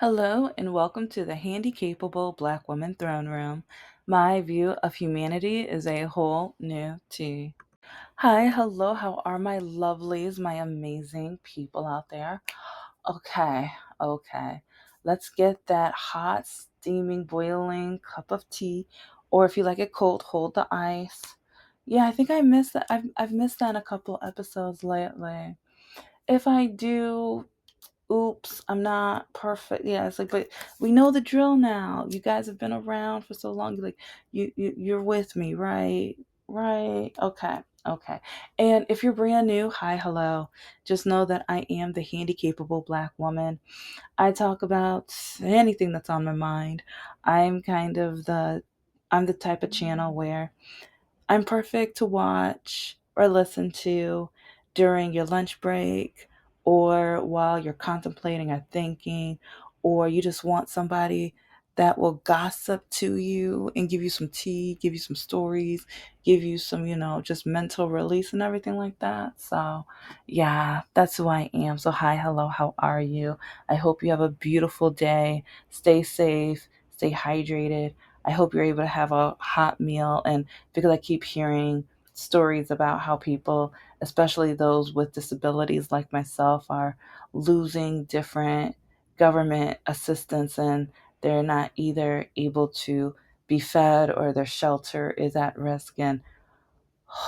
Hello and welcome to the Handicapable Black Woman Throne Room. My view of humanity is a whole new tea. Hi, hello, how are my lovelies, my amazing people out there? Okay, okay. Let's get that hot, steaming, boiling cup of tea, or if you like it cold, hold the ice. Yeah, I think I missed that. I've missed that in a couple episodes lately. If I do, oops, I'm not perfect. Yeah, it's like, but we know the drill now. You guys have been around for so long. Like, you're with me, right? Right. Okay. Okay. And if you're brand new, hi, hello. Just know that I am the handicapable black woman. I talk about anything that's on my mind. I'm kind of I'm the type of channel where I'm perfect to watch or listen to during your lunch break or while you're contemplating or thinking, or you just want somebody that will gossip to you and give you some tea, give you some stories, give you some, just mental release and everything like that. So, yeah, that's who I am. So, hi, hello, how are you? I hope you have a beautiful day. Stay safe, stay hydrated. I hope you're able to have a hot meal and because I keep hearing stories about how people, especially those with disabilities like myself, are losing different government assistance and they're not either able to be fed or their shelter is at risk. And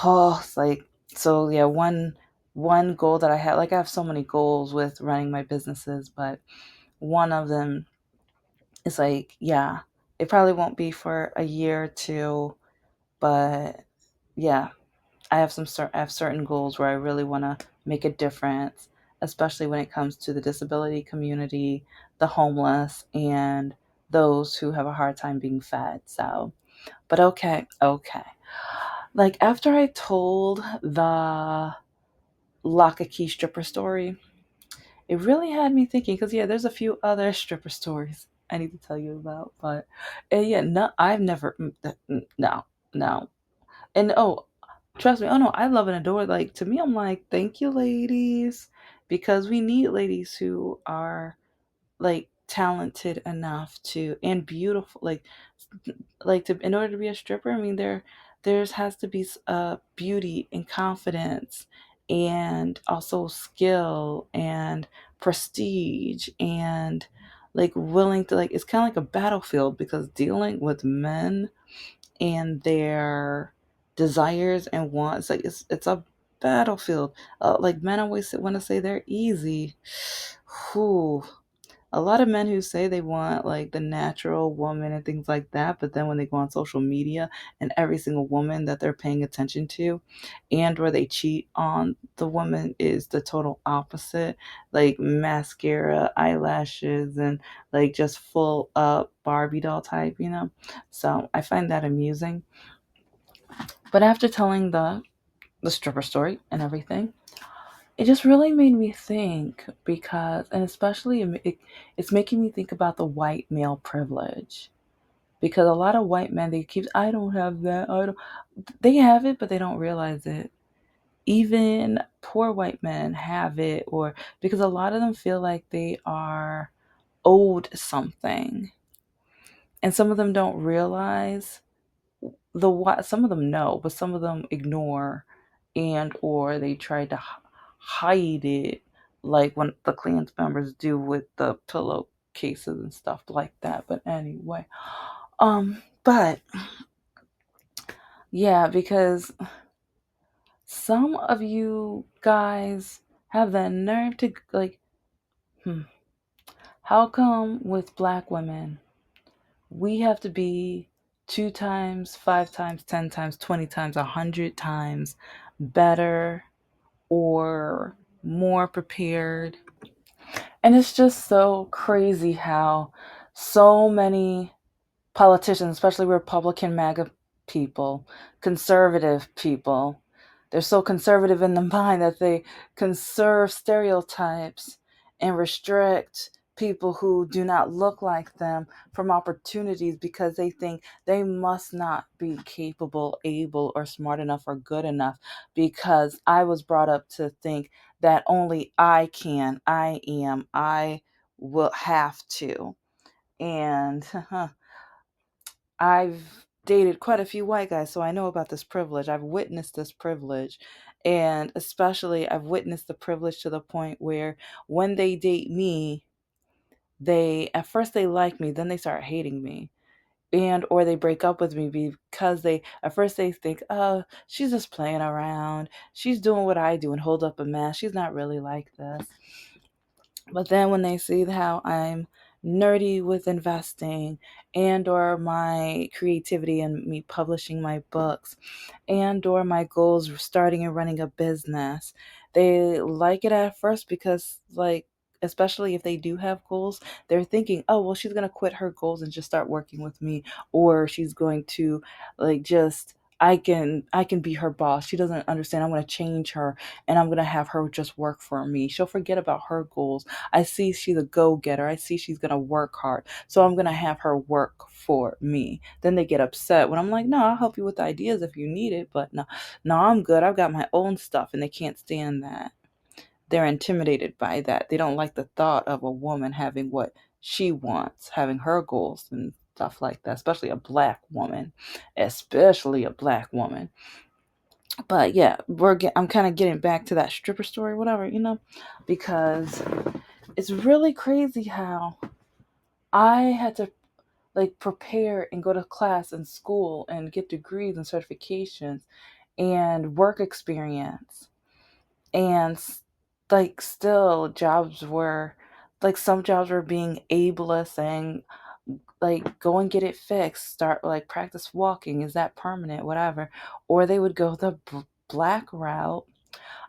it's like, so yeah, one goal that I had, like I have so many goals with running my businesses, but one of them is like, yeah, it probably won't be for a year or two, but yeah, I have certain goals where I really want to make a difference, especially when it comes to the disability community, the homeless, and those who have a hard time being fed. So, but okay, okay. Like after I told the Lock a Key stripper story, it really had me thinking. Because yeah, there's a few other stripper stories I need to tell you about, but yeah, no, I've never, no, no, and oh, trust me. Oh no, I love and adore. Like to me, I'm like, thank you, ladies, because we need ladies who are like talented enough to and beautiful, like to in order to be a stripper. I mean, there's has to be beauty and confidence, and also skill and prestige and like willing to like. It's kind of like a battlefield because dealing with men and their desires and wants. Like it's a battlefield. Like men always want to say they're easy. Whew. A lot of men who say they want like the natural woman and things like that, but then when they go on social media and every single woman that they're paying attention to and where they cheat on the woman is the total opposite, like mascara, eyelashes, and like just full up Barbie doll type. So I find that amusing. But after telling the stripper story and everything, it just really made me think because, and especially it's making me think about the white male privilege because a lot of white men they keep, I don't have that, I don't. They have it, but they don't realize it. Even poor white men have it, or because a lot of them feel like they are owed something, and some of them don't realize the what. Some of them know, but some of them ignore, and or they try to hide it, like when the Klans members do with the pillowcases and stuff like that. But anyway, but yeah, because some of you guys have the nerve to like, how come with black women we have to be 2 times, 5 times, 10 times, 20 times, 100 times better or more prepared. And it's just so crazy how so many politicians, especially Republican MAGA people, conservative people, they're so conservative in the mind that they conserve stereotypes and restrict people who do not look like them from opportunities because they think they must not be capable, able, or smart enough or good enough because I was brought up to think that only I can, I am, I will have to. And I've dated quite a few white guys, so I know about this privilege. I've witnessed this privilege. And especially, I've witnessed the privilege to the point where when they date me, they at first they like me, then they start hating me. And or they break up with me because they at first they think, oh, she's just playing around. She's doing what I do and hold up a mess. She's not really like this. But then when they see how I'm nerdy with investing and or my creativity and me publishing my books and or my goals of starting and running a business, they like it at first because like especially if they do have goals, they're thinking, oh well, she's going to quit her goals and just start working with me, or she's going to like just I can be her boss. She doesn't understand. I'm going to change her and I'm going to have her just work for me. She'll forget about her goals. I see she's a go-getter. I see she's going to work hard. So I'm going to have her work for me. Then they get upset when I'm like, no, I'll help you with ideas if you need it. But no, I'm good. I've got my own stuff. And they can't stand that. They're intimidated by that. They don't like the thought of a woman having what she wants, having her goals and stuff like that, especially a black woman, especially a black woman. But yeah, I'm kind of getting back to that stripper story, whatever, because it's really crazy how I had to like prepare and go to class and school and get degrees and certifications and work experience. And like still jobs were like some jobs were being ableist, saying like go and get it fixed, start like practice walking, is that permanent, whatever. Or they would go the black route.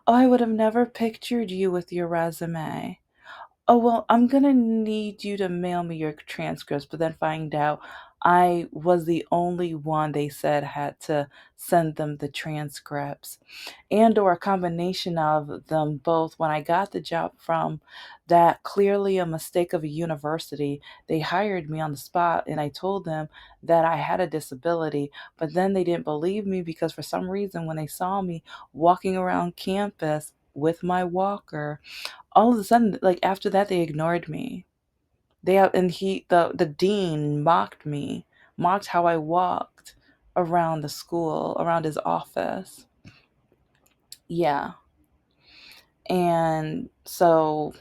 Oh, I would have never pictured you with your resume. Oh, well, I'm gonna need you to mail me your transcripts, but then find out I was the only one they said had to send them the transcripts. And or a combination of them both. When I got the job from that clearly a mistake of a university, they hired me on the spot and I told them that I had a disability, but then they didn't believe me because for some reason when they saw me walking around campus with my walker, all of a sudden, like after that, they ignored me. And the dean mocked me, mocked how I walked around the school, around his office. Yeah, and so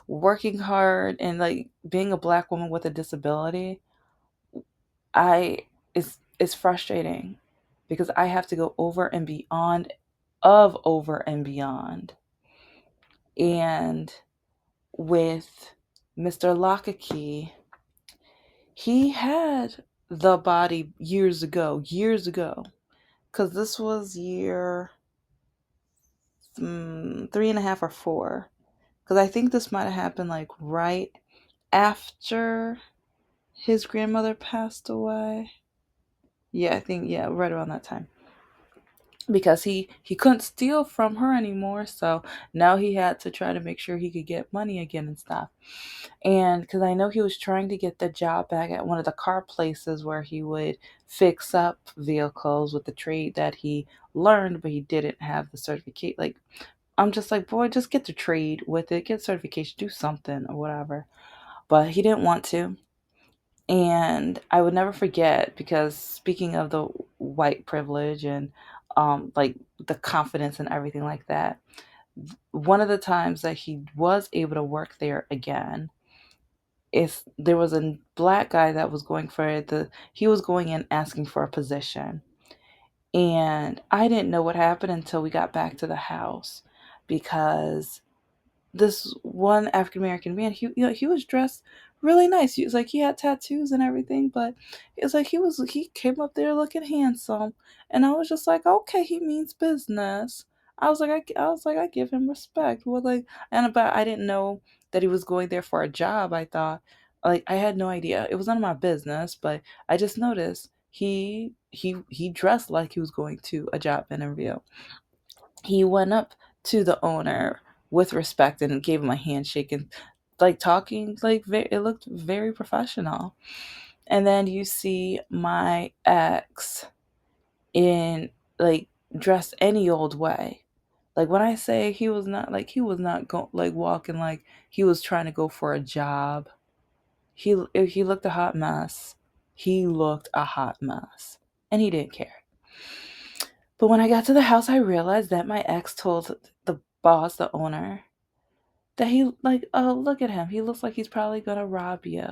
working hard and like being a black woman with a disability, I is frustrating because I have to go over and beyond of over and beyond, and with Mr. Lockakey, he had the body years ago, because this was year 3.5 or 4. Because I think this might have happened like right after his grandmother passed away. Yeah, I think yeah, right around that time. Because he couldn't steal from her anymore, so now he had to try to make sure he could get money again and stuff. And because I know he was trying to get the job back at one of the car places where he would fix up vehicles with the trade that he learned, but he didn't have the certificate. Like, I'm just like, boy, just get the trade with it, get certification, do something or whatever. But he didn't want to. And I would never forget, because speaking of the white privilege and like the confidence and everything like that, one of the times that he was able to work there again, if there was a black guy that was going for he was going in asking for a position. And I didn't know what happened until we got back to the house, because this one African American man, he was dressed really nice. He was like, he had tattoos and everything, but it's like he came up there looking handsome, and I was just like, okay, he means business. I give him respect. Well, like, and but I didn't know that he was going there for a job. I thought, like, I had no idea. It was none of my business, but I just noticed he dressed like he was going to a job interview. He went up to the owner with respect and gave him a handshake and like talking like it looked very professional. And then you see my ex in like dressed any old way, Like when I say he was not like walking like he was trying to go for a job. He looked a hot mess. He looked a hot mess, and he didn't care. But when I got to the house, I realized that my ex told the boss, the owner, that he like, oh, look at him. He looks like he's probably gonna rob you.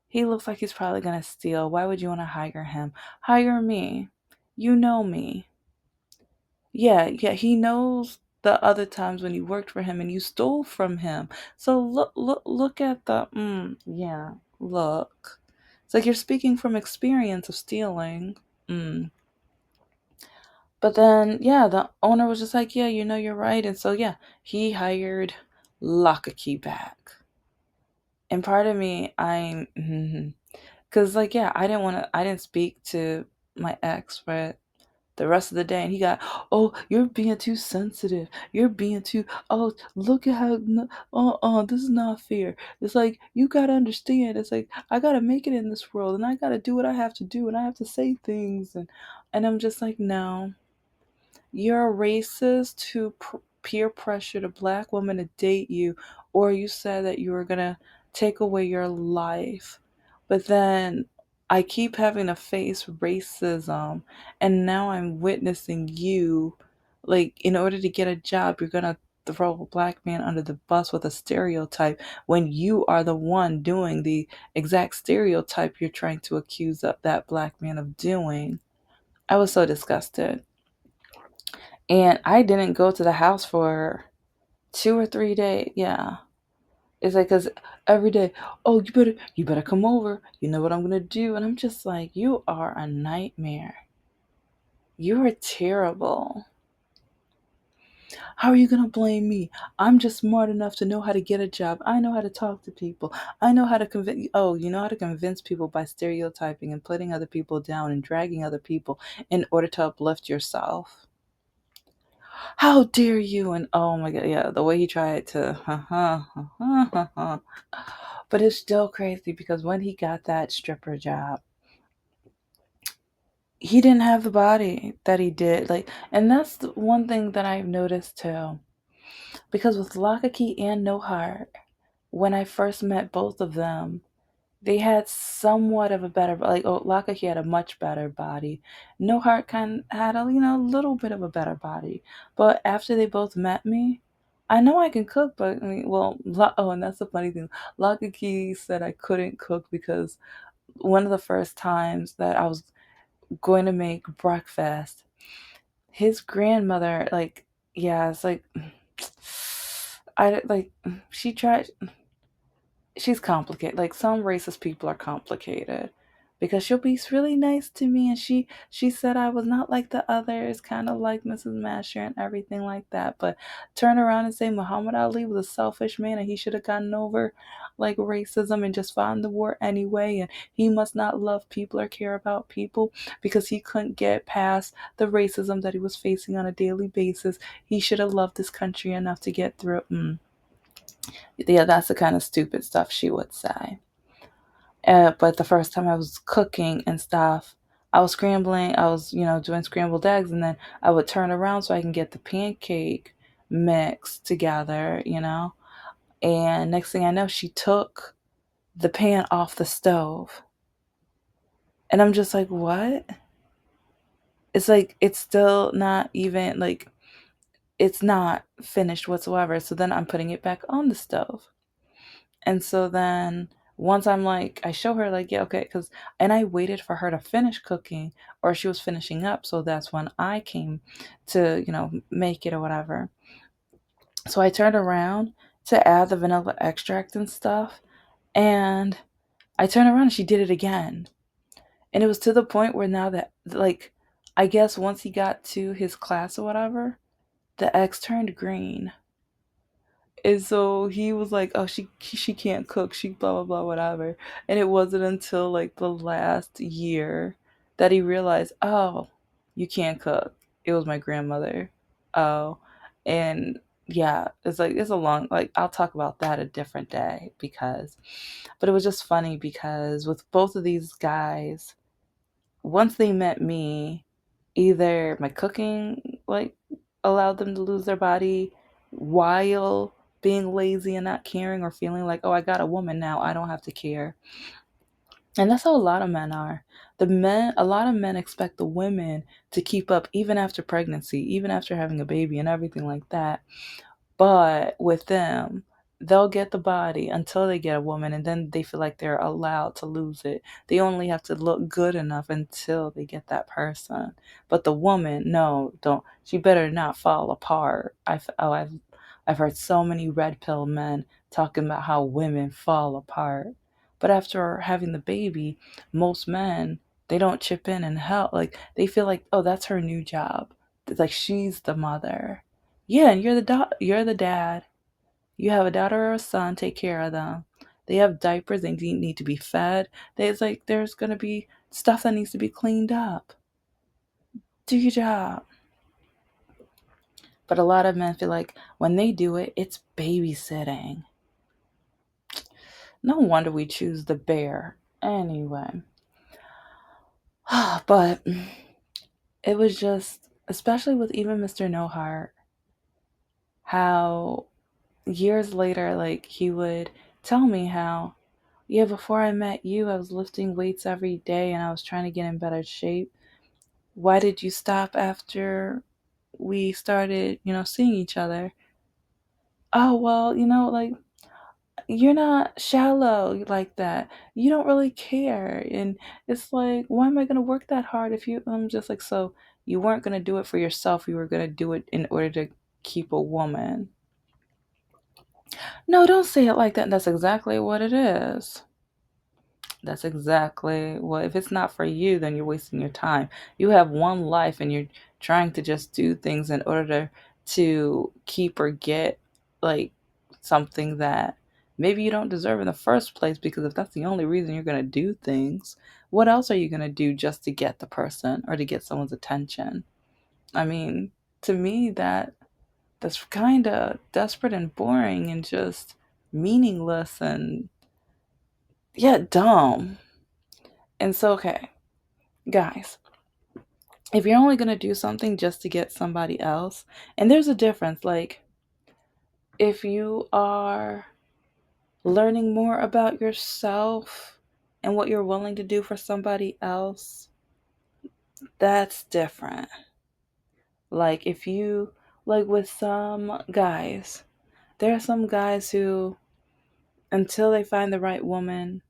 He looks like he's probably gonna steal. Why would you want to hire him? Hire me. You know me. Yeah, yeah, he knows the other times when you worked for him and you stole from him. So look at the yeah, look. It's like you're speaking from experience of stealing. Mm. But then yeah, the owner was just like, yeah, you know you're right. And so yeah, he hired Lockakey back. And part of me, cuz like yeah, I didn't speak to my ex for the rest of the day, and he got, oh, you're being too sensitive, you're being too, oh, look at how, this is not fair. It's like you gotta understand, it's like I gotta make it in this world, and I gotta do what I have to do, and I have to say things, and I'm just like, no, you're racist who peer pressured a black woman to date you, or you said that you were gonna take away your life. But then I keep having to face racism, and now I'm witnessing you. Like, in order to get a job, you're gonna throw a black man under the bus with a stereotype when you are the one doing the exact stereotype you're trying to accuse that black man of doing. I was so disgusted. And I didn't go to the house for 2 or 3 days. Yeah. It's like, cause every day, oh, you better come over. You know what I'm gonna do, and I'm just like, you are a nightmare. You are terrible. How are you gonna blame me? I'm just smart enough to know how to get a job. I know how to talk to people. I know how to convince. Oh, you know how to convince people by stereotyping and putting other people down and dragging other people in order to uplift yourself. How dare you? And oh my god, yeah, the way he tried to, but it's still crazy because when he got that stripper job, he didn't have the body that he did. Like, and that's the one thing that I've noticed too. Because with Lockakey and No Heart, when I first met both of them, they had somewhat of a better, like, oh, Lockakey had a much better body. No Heart kind of had a, little bit of a better body. But after they both met me, I know I can cook, but I mean, well, oh, and that's the funny thing. Lockakey said I couldn't cook because one of the first times that I was going to make breakfast, his grandmother, like, yeah, it's like, I like, she tried, she's complicated. Like some racist people are complicated because she'll be really nice to me, and she said I was not like the others, kind of like Mrs. Masher and everything like that. But turn around and say Muhammad Ali was a selfish man and he should have gotten over like racism and just fought in the war anyway, and he must not love people or care about people because he couldn't get past the racism that he was facing on a daily basis. He should have loved this country enough to get through. Yeah, that's the kind of stupid stuff she would say. But the first time I was cooking and stuff, I was scrambling, I was, doing scrambled eggs, and then I would turn around so I can get the pancake mix together. And next thing I know, she took the pan off the stove. And I'm just like, what? It's like, it's still not even, like, it's not finished whatsoever. So then I'm putting it back on the stove. And so then once I'm like, I show her, like, yeah, okay, and I waited for her to finish cooking or she was finishing up. So that's when I came to, make it or whatever. So I turned around to add the vanilla extract and stuff. And I turned around and she did it again. And it was to the point where now that, like, I guess once he got to his class or whatever, the X turned green. And so he was like, "Oh, she can't cook. She blah blah blah whatever." And it wasn't until like the last year that he realized, "Oh, you can't cook. It was my grandmother." Oh, and yeah, it's like it's a long, like, I'll talk about that a different day because, but it was just funny because with both of these guys, once they met me, either my cooking like allowed them to lose their body while being lazy and not caring, or feeling like, oh, I got a woman now, I don't have to care. And that's how a lot of men are. A lot of men expect the women to keep up even after pregnancy, even after having a baby and everything like that. But with them, they'll get the body until they get a woman, and then they feel like they're allowed to lose it. They only have to look good enough until they get that person. But the woman, no, don't. She better not fall apart. I've heard so many red pill men talking about how women fall apart. But after having the baby, most men, they don't chip in and help. Like, they feel like, oh, that's her new job. It's like she's the mother. Yeah, and you're the dad. You have a daughter or a son, take care of them. They have diapers, they need to be fed. There's gonna be stuff that needs to be cleaned up. Do your job. But a lot of men feel like when they do it, it's babysitting. No wonder we choose the bear. Anyway. But it was just, especially with even Mr. No Heart, how years later, like, he would tell me how, yeah, before I met you, I was lifting weights every day and I was trying to get in better shape. Why did you stop after we started, seeing each other? Oh, well, like, you're not shallow like that. You don't really care. And it's like, why am I going to work that hard if you, I'm just like, so you weren't going to do it for yourself. You were going to do it in order to keep a woman. No, don't say it like that. That's exactly what it is. That's exactly what, if it's not for you, then you're wasting your time. You have one life and you're trying to just do things in order to keep or get, like, something that maybe you don't deserve in the first place, because if that's the only reason you're going to do things, what else are you going to do just to get the person or to get someone's attention? I mean, to me, that's kind of desperate and boring and just meaningless and, yeah, dumb. And so, okay, guys, if you're only going to do something just to get somebody else, and there's a difference, like, if you are learning more about yourself and what you're willing to do for somebody else, that's different. Like, if you, like, with some guys, there are some guys who, until they find the right woman,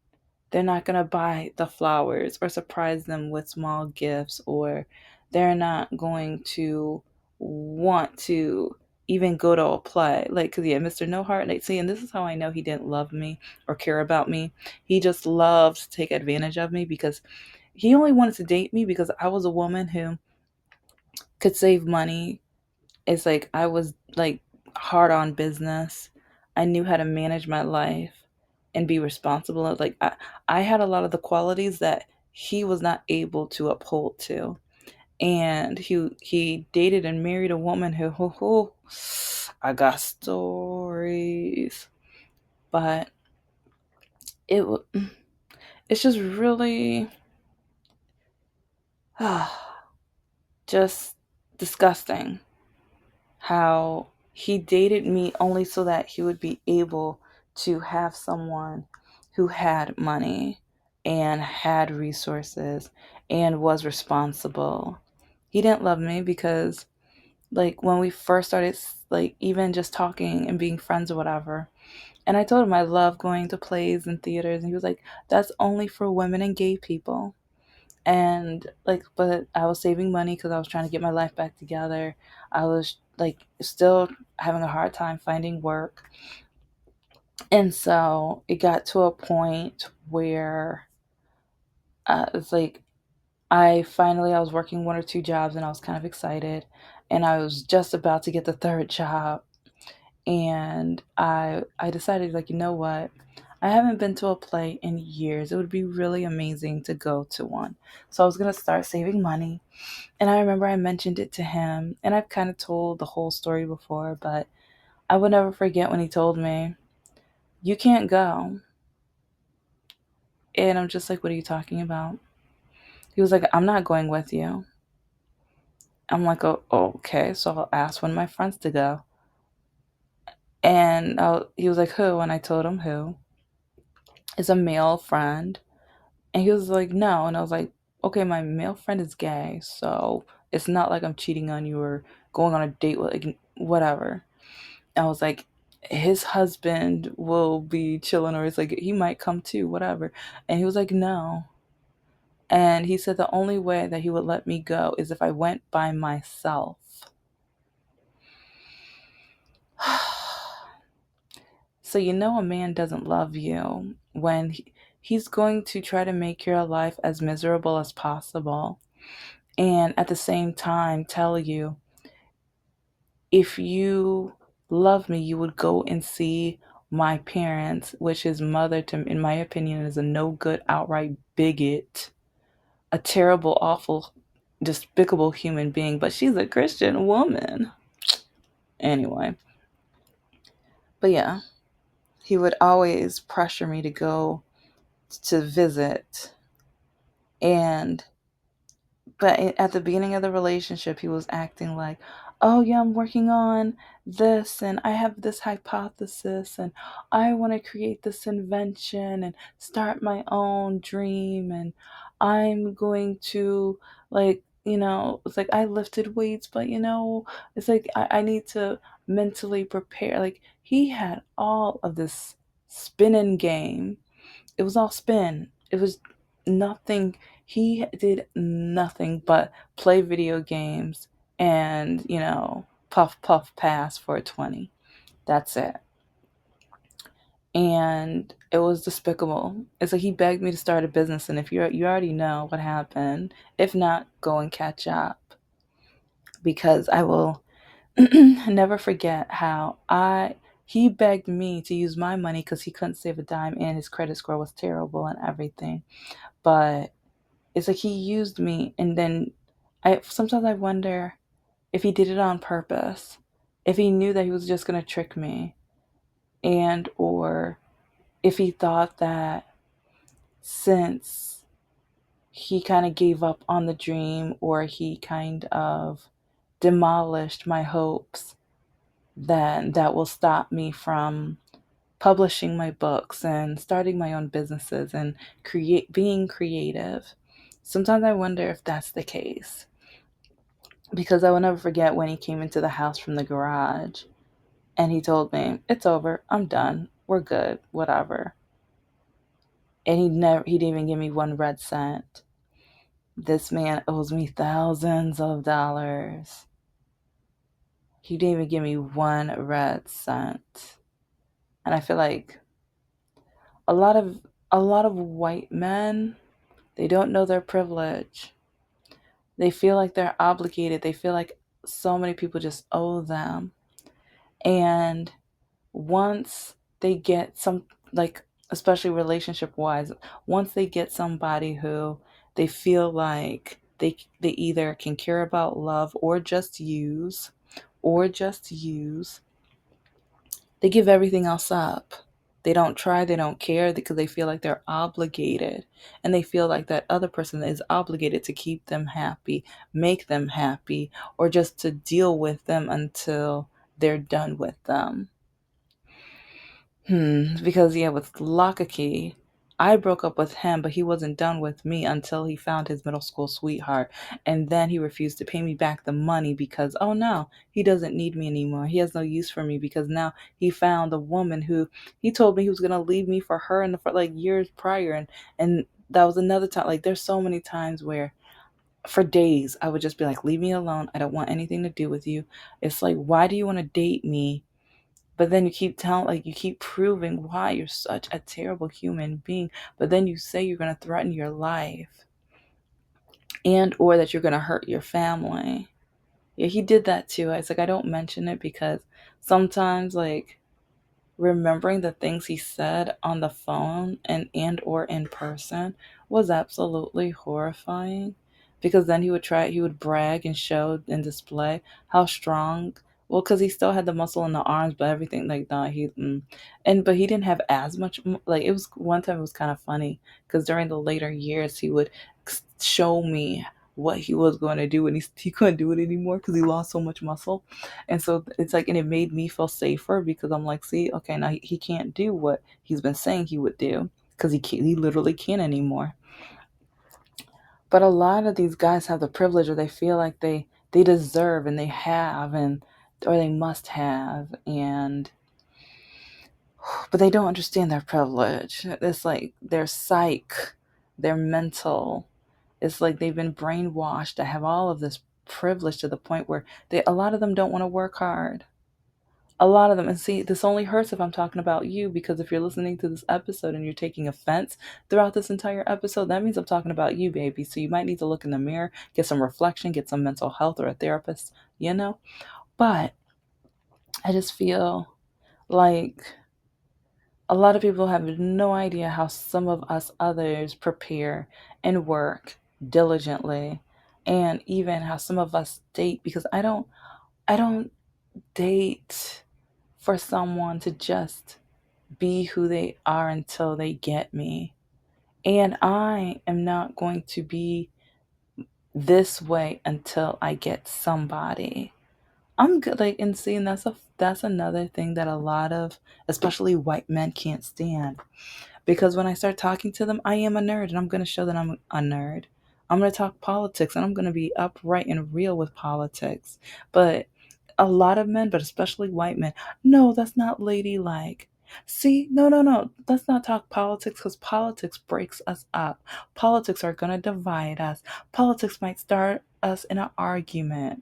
they're not going to buy the flowers or surprise them with small gifts, or they're not going to want to even go to a play. Like, because, yeah, Mr. No Heart, like, see, and this is how I know he didn't love me or care about me. He just loved to take advantage of me, because he only wanted to date me because I was a woman who could save money. It's like I was, like, hard on business. I knew how to manage my life and be responsible. Like, I had a lot of the qualities that he was not able to uphold to. And he dated and married a woman who I got stories. But it it's just really just disgusting how he dated me only so that he would be able to have someone who had money and had resources and was responsible. He didn't love me because, like, when we first started, like, even just talking and being friends or whatever, and I told him I love going to plays and theaters, and he was like, that's only for women and gay people. And, like, but I was saving money because I was trying to get my life back together. I was, like, still having a hard time finding work. And so it got to a point where it's like, I was working one or two jobs and I was kind of excited, and I was just about to get the third job. And I decided, like, you know what, I haven't been to a play in years. It would be really amazing to go to one. So I was going to start saving money. And I remember I mentioned it to him, and I've kind of told the whole story before, but I would never forget when he told me, you can't go. And I'm just like, what are you talking about? He was like, I'm not going with you. I'm like, oh, okay, so I'll ask one of my friends to go. And he was like, who? And I told him who. It's a male friend. And he was like, no. And I was like, okay, my male friend is gay, so it's not like I'm cheating on you or going on a date with, like, whatever. I was like, his husband will be chilling, or it's like, he might come too, whatever. And he was like, no. And he said the only way that he would let me go is if I went by myself. So, you know, a man doesn't love you when he's going to try to make your life as miserable as possible. And at the same time, tell you, if you love me, you would go and see my parents, which his mother, to, in my opinion, is a no good, outright bigot, a terrible, awful, despicable human being, but she's a Christian woman. Anyway, but yeah, he would always pressure me to go to visit. And but at the beginning of the relationship, he was acting like, oh yeah, I'm working on this and I have this hypothesis and I want to create this invention and start my own dream, and I'm going to, like, it's like, I lifted weights, but it's like, I need to mentally prepare. Like, he had all of this spinning game. It was all spin. It was nothing. He did nothing but play video games and, puff, puff, pass for a 20. That's it. And it was despicable. It's like he begged me to start a business, and if you already know what happened. If not, go and catch up, because I will never forget how I he begged me to use my money because he couldn't save a dime and his credit score was terrible and everything. But it's like he used me, and then I sometimes I wonder if he did it on purpose, if he knew that he was just gonna trick me, and or if he thought that since he kind of gave up on the dream, or he kind of demolished my hopes, then that will stop me from publishing my books and starting my own businesses and being creative. Sometimes I wonder if that's the case, because I will never forget when he came into the house from the garage and he told me, "It's over. I'm done. We're good. Whatever." And he didn't even give me one red cent. This man owes me thousands of dollars. He didn't even give me one red cent. And I feel like a lot of a lot of white men, they don't know their privilege. They feel like they're obligated. They feel like so many people just owe them. And once they get some, like, especially relationship wise, once they get somebody who they feel like they either can care about, love, or just use, they give everything else up. They don't try, they don't care, because they feel like they're obligated. And they feel like that other person is obligated to keep them happy, make them happy, or just to deal with them until they're done with them. Because yeah, with Lakaki, I broke up with him, but he wasn't done with me until he found his middle school sweetheart. And then he refused to pay me back the money because, oh no, he doesn't need me anymore. He has no use for me because now he found the woman who he told me he was going to leave me for her for like years prior. And that was another time. Like, there's so many times where for days I would just be like, leave me alone. I don't want anything to do with you. It's like, why do you want to date me? But then you keep telling, like, you keep proving why you're such a terrible human being. But then you say you're going to threaten your life and or that you're going to hurt your family. Yeah, he did that too. It's like, I don't mention it because sometimes, like, remembering the things he said on the phone and or in person was absolutely horrifying, because then he would brag and show and display how strong, well, because he still had the muscle in the arms, but everything like that, but he didn't have as much, like, it was one time, it was kind of funny because during the later years he would show me what he was going to do, and he couldn't do it anymore because he lost so much muscle. And so it's like, and it made me feel safer because I'm like, see, okay, now he can't do what he's been saying he would do because he literally can't anymore. But a lot of these guys have the privilege, or they feel like they deserve and they have, and or they must have, and but they don't understand their privilege. It's like their psyche, their mental. It's like they've been brainwashed to have all of this privilege to the point where a lot of them don't want to work hard. A lot of them, and see, this only hurts if I'm talking about you, because if you're listening to this episode and you're taking offense throughout this entire episode, that means I'm talking about you, baby. So you might need to look in the mirror, get some reflection, get some mental health or a therapist, you know? But I just feel like a lot of people have no idea how some of us others prepare and work diligently, and even how some of us date, because I don't date for someone to just be who they are until they get me. And I am not going to be this way until I get somebody. I'm good, like, and seeing that's another thing that a lot of, especially white men, can't stand. Because when I start talking to them, I am a nerd, and I'm going to show that I'm a nerd. I'm going to talk politics, and I'm going to be upright and real with politics. But a lot of men, but especially white men, no, that's not ladylike. See, no, no, no. Let's not talk politics, because politics breaks us up. Politics are going to divide us. Politics might start us in an argument.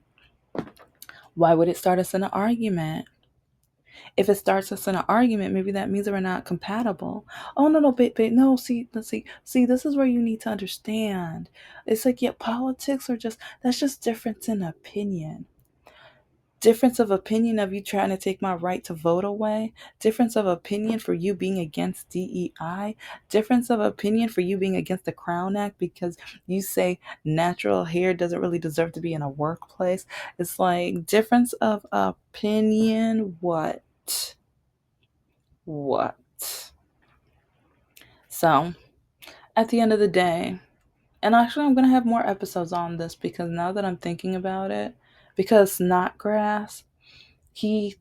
Why would it start us in an argument? If it starts us in an argument, maybe that means that we're not compatible. Oh, no, no, babe, no. See, let's see. This is where you need to understand. It's like, yeah, politics are that's just difference in opinion. Difference of opinion of you trying to take my right to vote away. Difference of opinion for you being against DEI. Difference of opinion for you being against the Crown Act because you say natural hair doesn't really deserve to be in a workplace. It's like difference of opinion. What? What? So, at the end of the day, and actually, I'm going to have more episodes on this because now that I'm thinking about it, because Snodgrass, he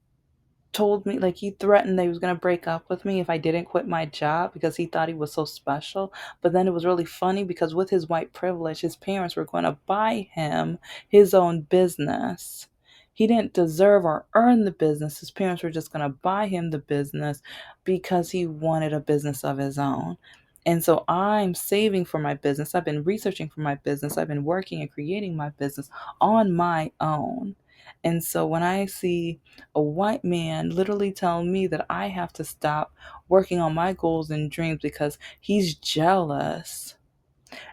told me, like, he threatened that he was going to break up with me if I didn't quit my job because he thought he was so special. But then it was really funny because with his white privilege, his parents were going to buy him his own business. He didn't deserve or earn the business. His parents were just going to buy him the business because he wanted a business of his own. And so I'm saving for my business. I've been researching for my business. I've been working and creating my business on my own. And so when I see a white man literally telling me that I have to stop working on my goals and dreams because he's jealous.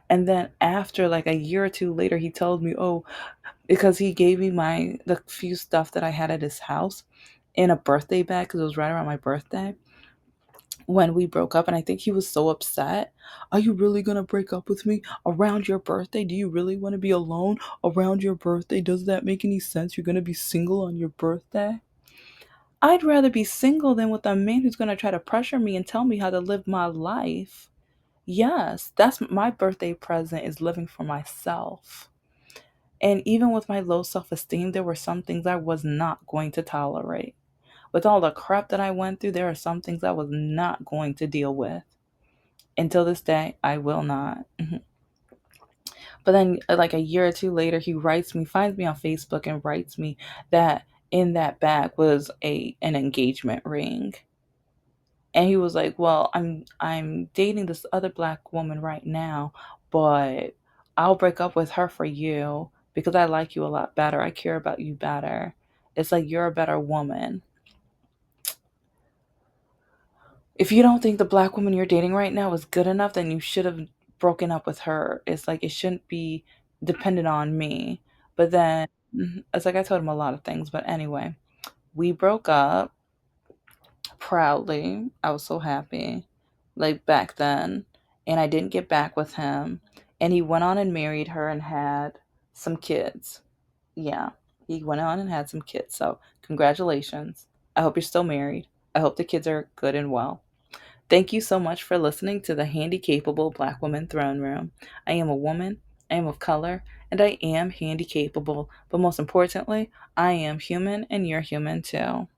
And then after like a year or two later, he told me, oh, because he gave me the few stuff that I had at his house in a birthday bag because it was right around my birthday when we broke up. And I think he was so upset. Are you really going to break up with me around your birthday? Do you really want to be alone around your birthday? Does that make any sense? You're going to be single on your birthday? I'd rather be single than with a man who's going to try to pressure me and tell me how to live my life. Yes, that's my birthday present, is living for myself. And even with my low self-esteem, there were some things I was not going to tolerate. With all the crap that I went through, there are some things I was not going to deal with. Until this day, I will not. But then, like a year or two later, he writes me, finds me on Facebook, and writes me that in that bag was an engagement ring. And he was like, well, I'm dating this other black woman right now, but I'll break up with her for you because I like you a lot better. I care about you better. It's like you're a better woman. If you don't think the black woman you're dating right now is good enough, then you should have broken up with her. It's like it shouldn't be dependent on me. But then it's like I told him a lot of things, but anyway, we broke up proudly. I was so happy, like back then. And I didn't get back with him. And he went on and married her and had some kids. Yeah, he went on and had some kids. So, congratulations. I hope you're still married. I hope the kids are good and well. Thank you so much for listening to the Handy Capable Black Woman Throne Room. I am a woman. I am of color, and I am handy capable. But most importantly, I am human, and you're human too.